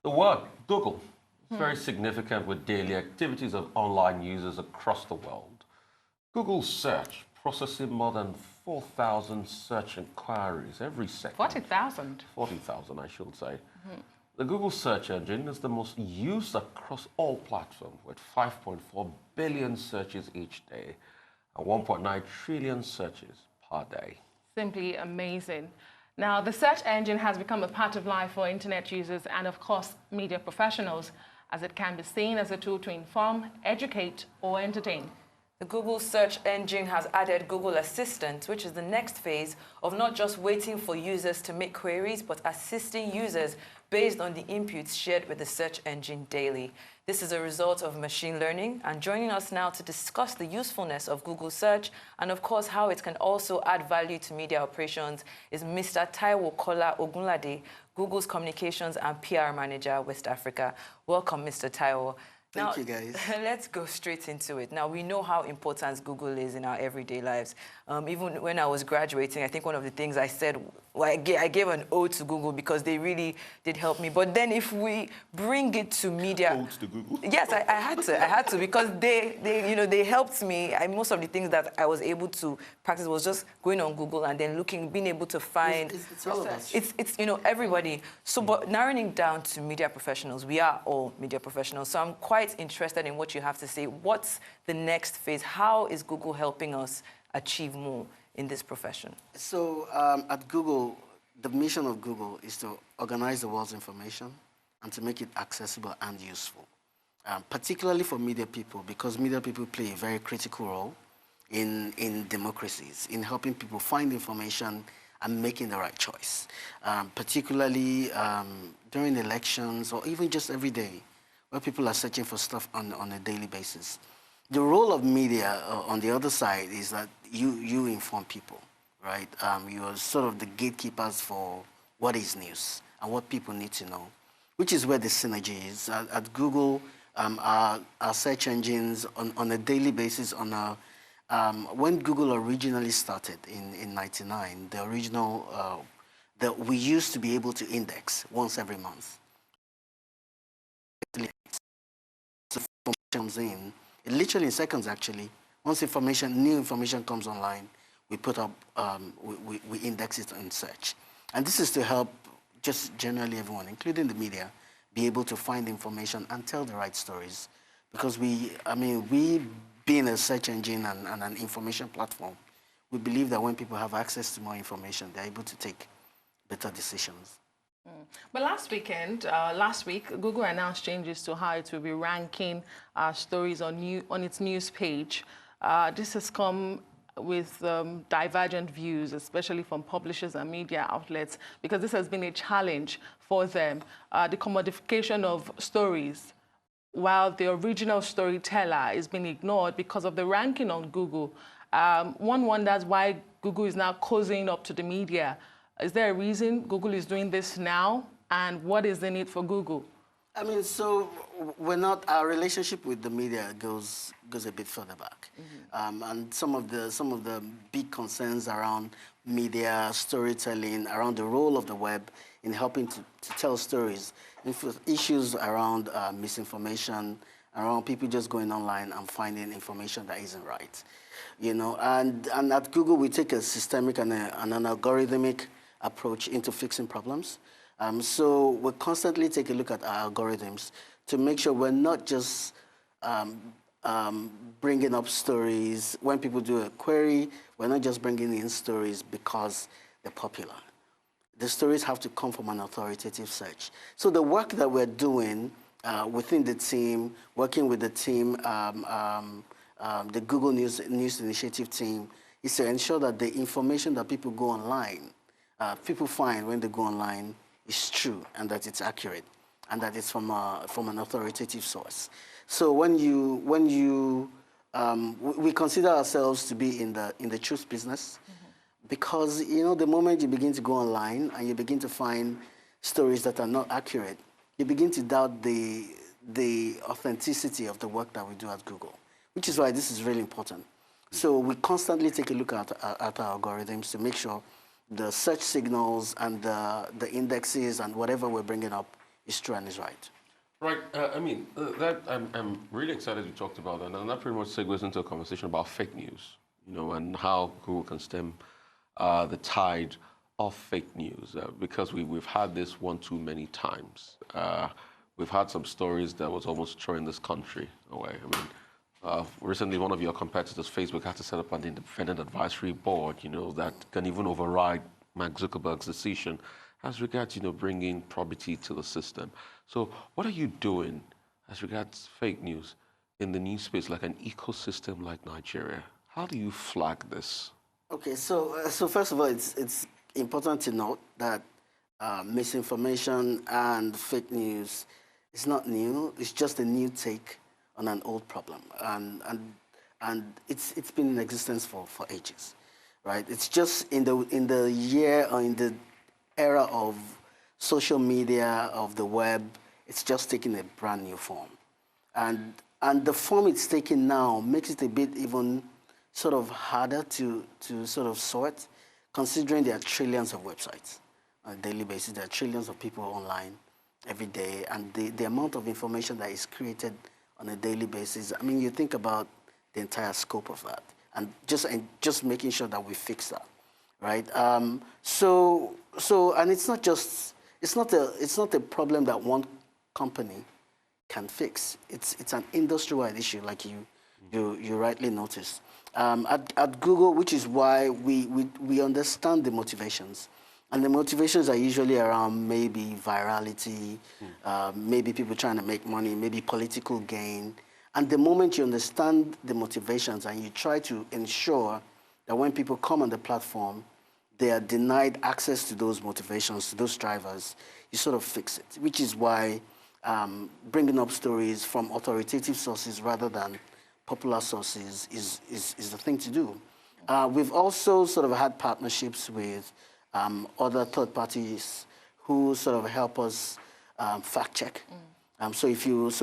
The work, Google, is very significant with daily activities of online users across the world. Google search processing more than 4,000 search inquiries every second. 40,000? 40,000, I should say. The Google search engine is the most used across all platforms with 5.4 billion searches each day and 1.9 trillion searches per day. Simply amazing. Now, the search engine has become a part of life for internet users and, of course, media professionals, as it can be seen as a tool to inform, educate, or entertain. The Google search engine has added Google Assistant, which is the next phase of not just waiting for users to make queries, but assisting users based on the inputs shared with the search engine daily. This is a result of machine learning, and joining us now to discuss the usefulness of Google search and, of course, how it can also add value to media operations is Mr. Taiwo Kola-Ogunlade, Google's Communications and PR Manager, West Africa. Welcome, Mr. Taiwo. Thank you, guys. Let's go straight into it. Now, we know how important Google is in our everyday lives. Even when I was graduating, I think one of the things I said, well, I gave an ode to Google because they really did help me. But then if we bring it to media... Ode to Google? Yes, I had to because they helped me. Most of the things that I was able to practice was just going on Google and then being able to find... It's all of us. It's everybody. So, but narrowing it down to media professionals, we are all media professionals. So I'm quite interested in what you have to say. What's the next phase? How is Google helping us achieve more in this profession? So at Google, the mission of Google is to organize the world's information and to make it accessible and useful, particularly for media people, because media people play a very critical role in democracies, in helping people find information and making the right choice, particularly during elections or even just every day, where people are searching for stuff on a daily basis. The role of media on the other side is that you inform people, right? You are sort of the gatekeepers for what is news and what people need to know, which is where the synergy is. At Google, our search engines on a daily basis, when Google originally started in '99, the original, we used to be able to index once every month. Comes in, literally in seconds actually. Once new information comes online, we put up, we index it in search. And this is to help just generally everyone, including the media, be able to find information and tell the right stories. Because we being a search engine and an information platform, we believe that when people have access to more information, they're able to take better decisions. But last week, Google announced changes to how it will be ranking stories on its news page. This has come with divergent views, especially from publishers and media outlets, because this has been a challenge for them. The commodification of stories, while the original storyteller is being ignored because of the ranking on Google. One wonders why Google is now cozying up to the media. Is there a reason Google is doing this now? And what is the need for Google? So our relationship with the media goes a bit further back. And some of the big concerns around media, storytelling, around the role of the web in helping to tell stories, issues around misinformation, around people just going online and finding information that isn't right. And at Google, we take a systemic and an algorithmic approach into fixing problems. So we constantly take a look at our algorithms to make sure we're not just bringing up stories. When people do a query, we're not just bringing in stories because they're popular. The stories have to come from an authoritative search. So the work that we're doing within the team, working with the team, the Google News Initiative team, is to ensure that the information that people go online, people find when they go online is true and that it's accurate and that it's from an authoritative source. So we consider ourselves to be in the truth business, because the moment you begin to go online and you begin to find stories that are not accurate, you begin to doubt the authenticity of the work that we do at Google, which is why this is really important. So we constantly take a look at our algorithms to make sure the search signals and the indexes and whatever we're bringing up is true and is right. Right. That I'm really excited you talked about that, and that pretty much segues into a conversation about fake news, and how Google can stem the tide of fake news, because we've had this one too many times. We've had some stories that was almost throwing this country away. Recently, one of your competitors, Facebook, had to set up an independent advisory board, that can even override Mark Zuckerberg's decision as regards, bringing probity to the system. So what are you doing as regards fake news in the news space, like an ecosystem like Nigeria? How do you flag this? Okay, so first of all, it's important to note that misinformation and fake news is not new. It's just a new take on an old problem, and it's been in existence for ages, right? It's just in the year or in the era of social media, of the web, it's just taking a brand new form, and the form it's taking now makes it a bit even sort of harder to sort of sort, considering there are trillions of websites on a daily basis. There are trillions of people online every day, and the amount of information that is created on a daily basis. I mean, you think about the entire scope of that, and just making sure that we fix that, right? So and it's not a problem that one company can fix. It's an industry-wide issue, like you rightly noticed. At Google, which is why we understand the motivations. And the motivations are usually around maybe virality, maybe people trying to make money, maybe political gain. And the moment you understand the motivations and you try to ensure that when people come on the platform, they are denied access to those motivations, to those drivers, you sort of fix it, which is why bringing up stories from authoritative sources rather than popular sources is the thing to do. We've also sort of had partnerships with other third parties who sort of help us fact check. So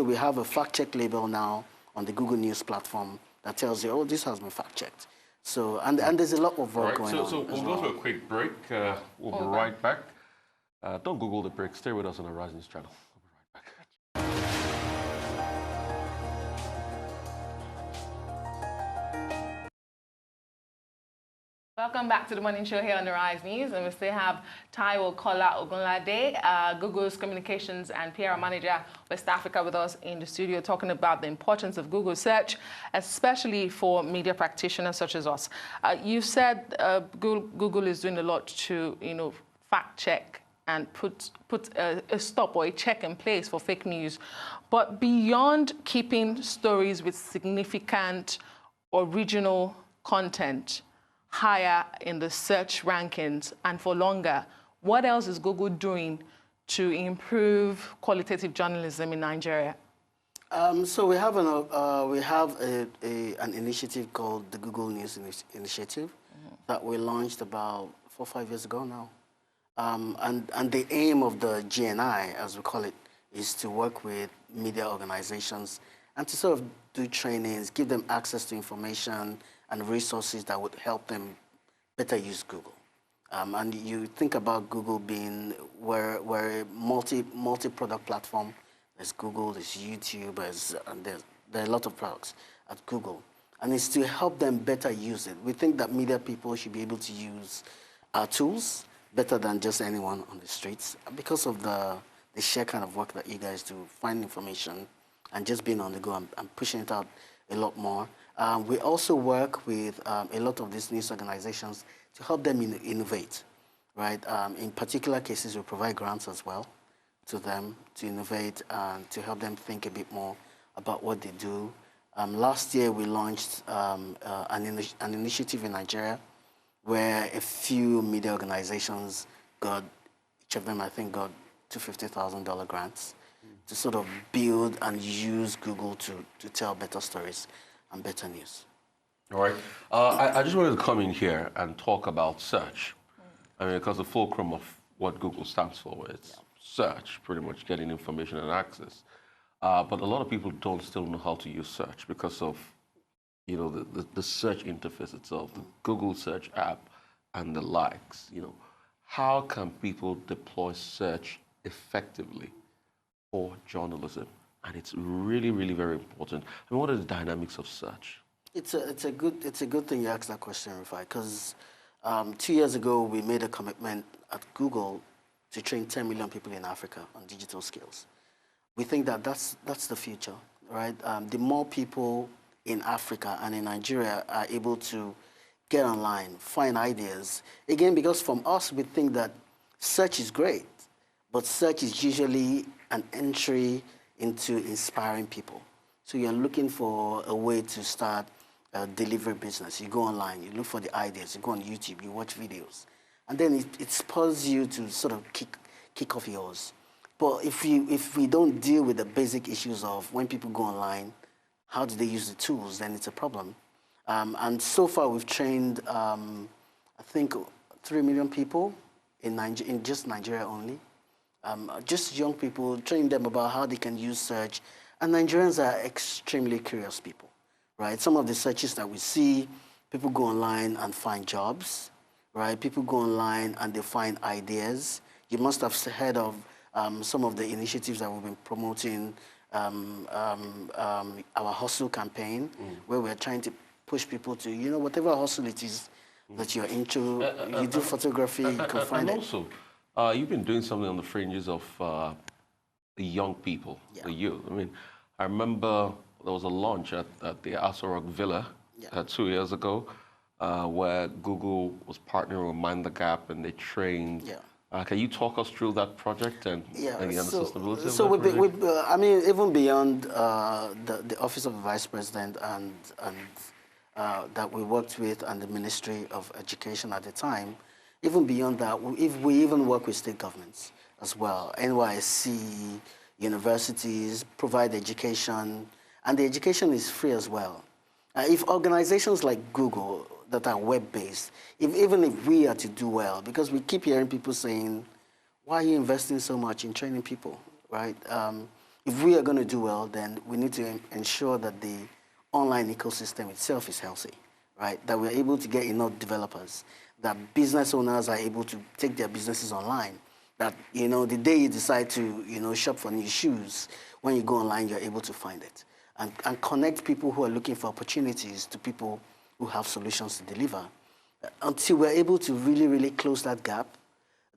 we have a fact check label now on the Google News platform that tells you, oh, this has been fact checked. So and there's a lot of work going on. So we'll go to a quick break. We'll be right back. Don't Google the break. Stay with us on the Rise News channel. We'll be right back. Welcome back to the Morning Show here on the Rise News, and we still have Taiwo Kola-Ogunlade, Google's Communications and PR Manager West Africa, with us in the studio, talking about the importance of Google search, especially for media practitioners such as us. You said Google is doing a lot to, fact check and put a stop or a check in place for fake news, but beyond keeping stories with significant original content higher in the search rankings and for longer, what else is Google doing to improve qualitative journalism in Nigeria? So we have an initiative called the Google News Initiative that we launched about 4 or 5 years ago now. And the aim of the GNI, as we call it, is to work with media organizations and to sort of do trainings, give them access to information and resources that would help them better use Google. And you think about Google being we're a multi-product platform. There's Google, there's YouTube, there are a lot of products at Google. And it's to help them better use it. We think that media people should be able to use our tools better than just anyone on the streets because of the sheer kind of work that you guys do, find information and just being on the go and pushing it out a lot more. We also work with a lot of these news organizations to help them innovate, right? In particular cases, we provide grants as well to them to innovate and to help them think a bit more about what they do. Last year, we launched an initiative in Nigeria where a few media organizations each of them, I think, got $250,000 grants to sort of build and use Google to tell better stories and better news. All right. I just wanted to come in here and talk about search. Because the fulcrum of what Google stands for is search, pretty much getting information and access. But a lot of people don't still know how to use search because of, the search interface itself, the Google search app and the likes. How can people deploy search effectively for journalism, and it's really, really very important. I mean, what are the dynamics of search? It's a good thing you asked that question, Rufai, because 2 years ago we made a commitment at Google to train 10 million people in Africa on digital skills. We think that that's the future, right? The more people in Africa and in Nigeria are able to get online, find ideas. Again, because from us, we think that search is great, but search is usually an entry into inspiring people. So you're looking for a way to start a delivery business. You go online, you look for the ideas, you go on YouTube, you watch videos. And then it spurs you to sort of kick off yours. But if we don't deal with the basic issues of when people go online, how do they use the tools, then it's a problem. And so far we've trained, I think, 3 million people in just Nigeria only. Just young people, train them about how they can use search. And Nigerians are extremely curious people, right? Some of the searches that we see, people go online and find jobs, right? People go online and they find ideas. You must have heard of some of the initiatives that we've been promoting, our hustle campaign, where we're trying to push people to, whatever hustle it is that you're into, you do photography, you can find it. And also, you've been doing something on the fringes of the young people, the youth. I mean, I remember there was a launch at the Aso Rock Villa 2 years ago, where Google was partnering with Mind the Gap, and they trained. Can you talk us through that project and the sustainability of that? I mean, even beyond the Office of the Vice President and that we worked with and the Ministry of Education at the time, even beyond that, we even work with state governments as well. NYSC, universities provide education, and the education is free as well. If organizations like Google that are web-based, even if we are to do well, because we keep hearing people saying, why are you investing so much in training people, right? If we are going to do well, then we need to ensure that the online ecosystem itself is healthy, right? That we're able to get enough developers, that business owners are able to take their businesses online, that, the day you decide to, shop for new shoes, when you go online, you're able to find it. And connect people who are looking for opportunities to people who have solutions to deliver. Until we're able to really, really close that gap,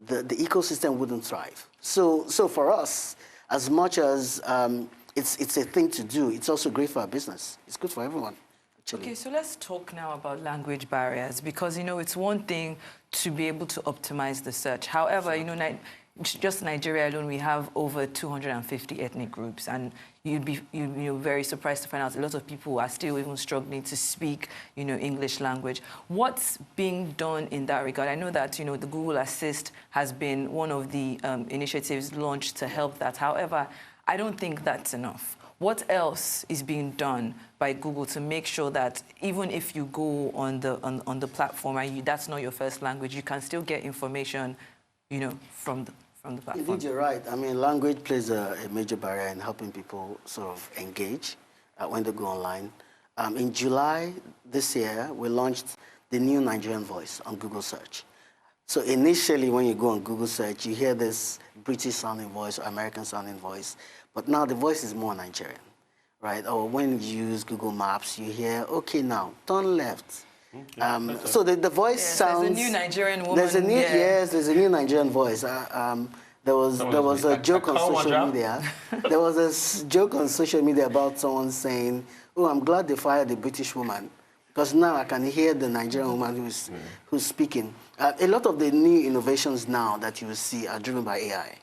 the ecosystem wouldn't thrive. So for us, as much as it's a thing to do, it's also great for our business. It's good for everyone, actually. Okay, so let's talk now about language barriers, because, it's one thing to be able to optimize the search. However, just Nigeria alone, we have over 250 ethnic groups, and you'd be very surprised to find out a lot of people are still even struggling to speak, English language. What's being done in that regard? I know that, the Google Assist has been one of the initiatives launched to help that. However, I don't think that's enough. What else is being done by Google to make sure that even if you go on the platform and that's not your first language, you can still get information, from the platform? Indeed, you're right. I mean, language plays a major barrier in helping people sort of engage when they go online. In July this year, we launched the new Nigerian voice on Google Search. So initially, when you go on Google Search, you hear this British-sounding voice or American-sounding voice, but now the voice is more Nigerian, right? Or when you use Google Maps, you hear, okay, now, turn left. Okay. So the voice sounds... There's a new Nigerian woman. There's a new Nigerian voice. There was a joke on social media. There was a joke on social media about someone saying, oh, I'm glad they fired the British woman, because now I can hear the Nigerian woman who's speaking. A lot of the new innovations now that you will see are driven by AI,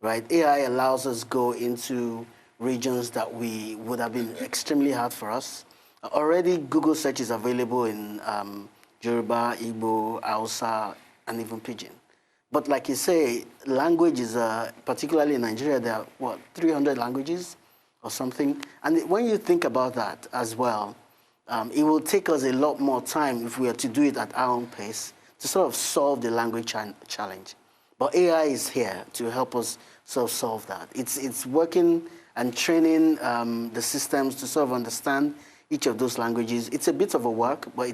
right? AI allows us to go into regions that would have been extremely hard for us. Already, Google Search is available in Yoruba, Igbo, Hausa, and even Pidgin. But like you say, language is, particularly in Nigeria, there are, 300 languages or something? And when you think about that as well, it will take us a lot more time if we are to do it at our own pace to sort of solve the language challenge. But AI is here to help us sort of solve that. It's working and training the systems to sort of understand each of those languages. It's a bit of a work, but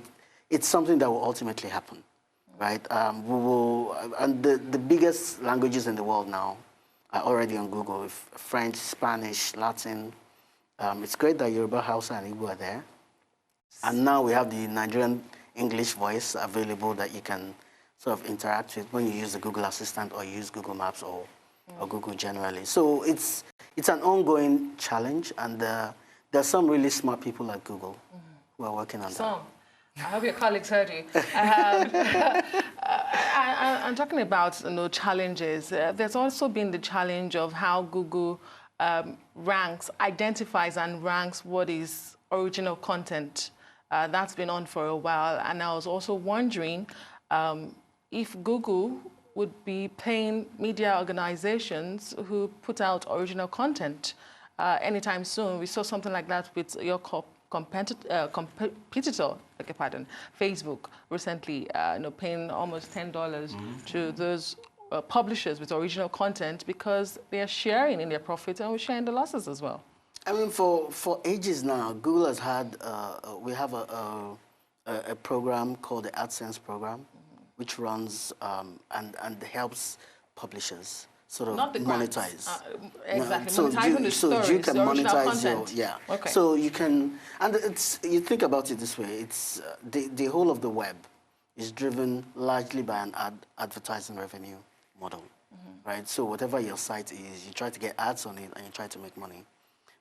it's something that will ultimately happen, right? And the biggest languages in the world now are already on Google, with French, Spanish, Latin. It's great that Yoruba, Hausa, and Igbo are there. And now we have the Nigerian English voice available that you can sort of interact with when you use the Google Assistant or use Google Maps or Google generally. So it's an ongoing challenge, and there are some really smart people at Google who are working on that. I hope your colleagues heard you. I'm talking about challenges. There's also been the challenge of how Google identifies and ranks what is original content. That's been on for a while, and I was also wondering if Google would be paying media organizations who put out original content anytime soon. We saw something like that with your competitor, Facebook, recently, paying almost $10 to those publishers with original content because they are sharing in their profits and we're sharing the losses as well. I mean, for ages now, Google has had, we have a program called the AdSense program, which runs and helps publishers sort of not the monetize. Exactly. So you can monetize your Okay. So you can, and you think about it this way: it's the whole of the web is driven largely by an advertising revenue model, right? So whatever your site is, you try to get ads on it and you try to make money.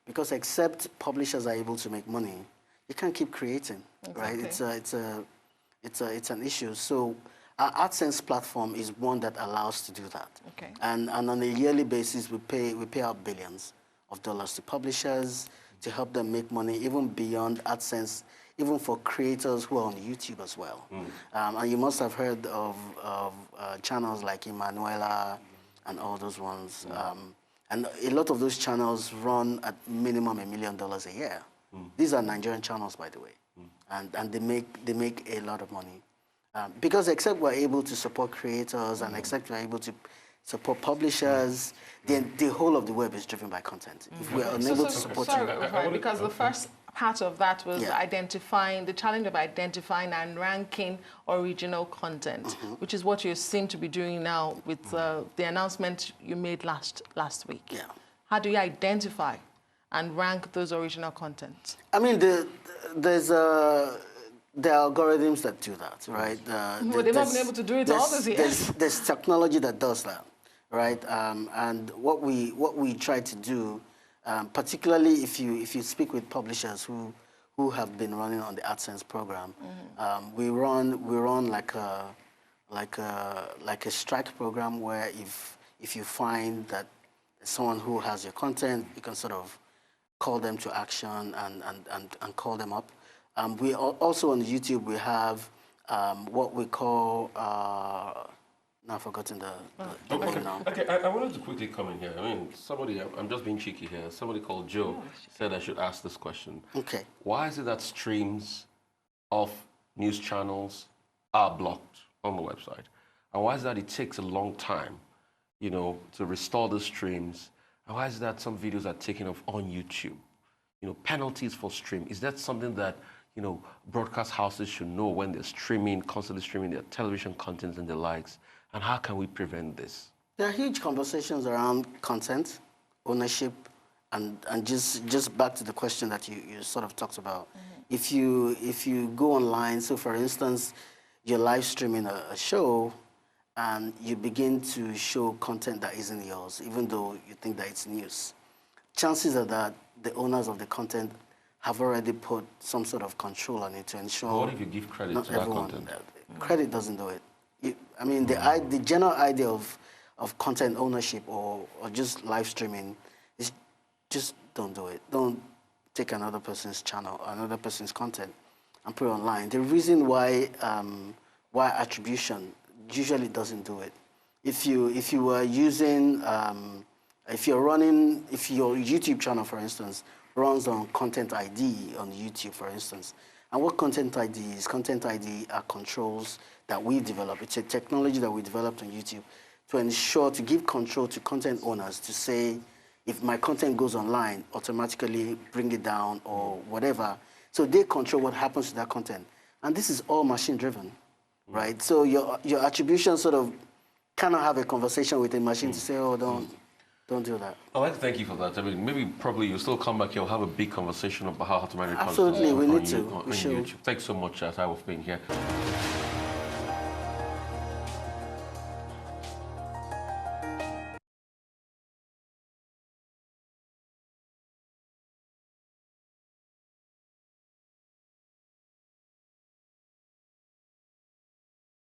Because except publishers are able to make money, you can't keep creating, right? It's an issue. So our AdSense platform is one that allows to do that. Okay. And on a yearly basis, we pay out billions of dollars to publishers to help them make money, even beyond AdSense, even for creators who are on YouTube as well. And you must have heard of channels like Emanuela and all those ones. And a lot of those channels run at minimum $1 million a year. These are Nigerian channels, by the way, and they make a lot of money because except we're able to support creators and except we're able to support publishers, then the whole of the web is driven by content. If we're unable to support because the first part of that was identifying the challenge of identifying and ranking original content, which is what you seem to be doing now with the announcement you made last week. Yeah. How do you identify and rank those original content? I mean, there are algorithms that do that, right? But they've not been able to do it all these years. There's technology that does that, right? And what we try to do, particularly if you speak with publishers who have been running on the AdSense program, we run like a strike program where if you find that someone who has your content, you can sort of call them to action and call them up. We also on YouTube we have what we call now I've forgotten the name now. Okay, I wanted to quickly come in here. I mean, I'm just being cheeky here. Somebody called Joe said I should ask this question. Okay. Why is it that streams of news channels are blocked on the website? And why is it that it takes a long time, to restore the streams? And why is it that some videos are taken off on YouTube? Penalties for stream. Is that something that, broadcast houses should know when they're constantly streaming their television content and the likes? And how can we prevent this? There are huge conversations around content, ownership, and just back to the question that you sort of talked about. If you go online, so for instance, you're live streaming a show, and you begin to show content that isn't yours, even though you think that it's news, chances are that the owners of the content have already put some sort of control on it to ensure. What if you give credit to that content? Credit doesn't do it. I mean, the general idea of content ownership or just live streaming is just don't do it. Don't take another person's channel, another person's content, and put it online. The reason why attribution usually doesn't do it. If you were using, if your YouTube channel, for instance, runs on Content ID on YouTube, for instance, and what Content ID is? Content ID are controls that we've developed. It's a technology that we developed on YouTube to give control to content owners to say, if my content goes online, automatically bring it down or whatever. So they control what happens to that content. And this is all machine driven, right? So your attribution sort of cannot have a conversation with a machine to say, oh, Don't do that. I'd like to thank you for that. I mean, maybe probably you'll still come back here. We'll have a big conversation about how to manage Absolutely, content we on need to. on We should. YouTube. Thanks so much, Taiwo, for being here.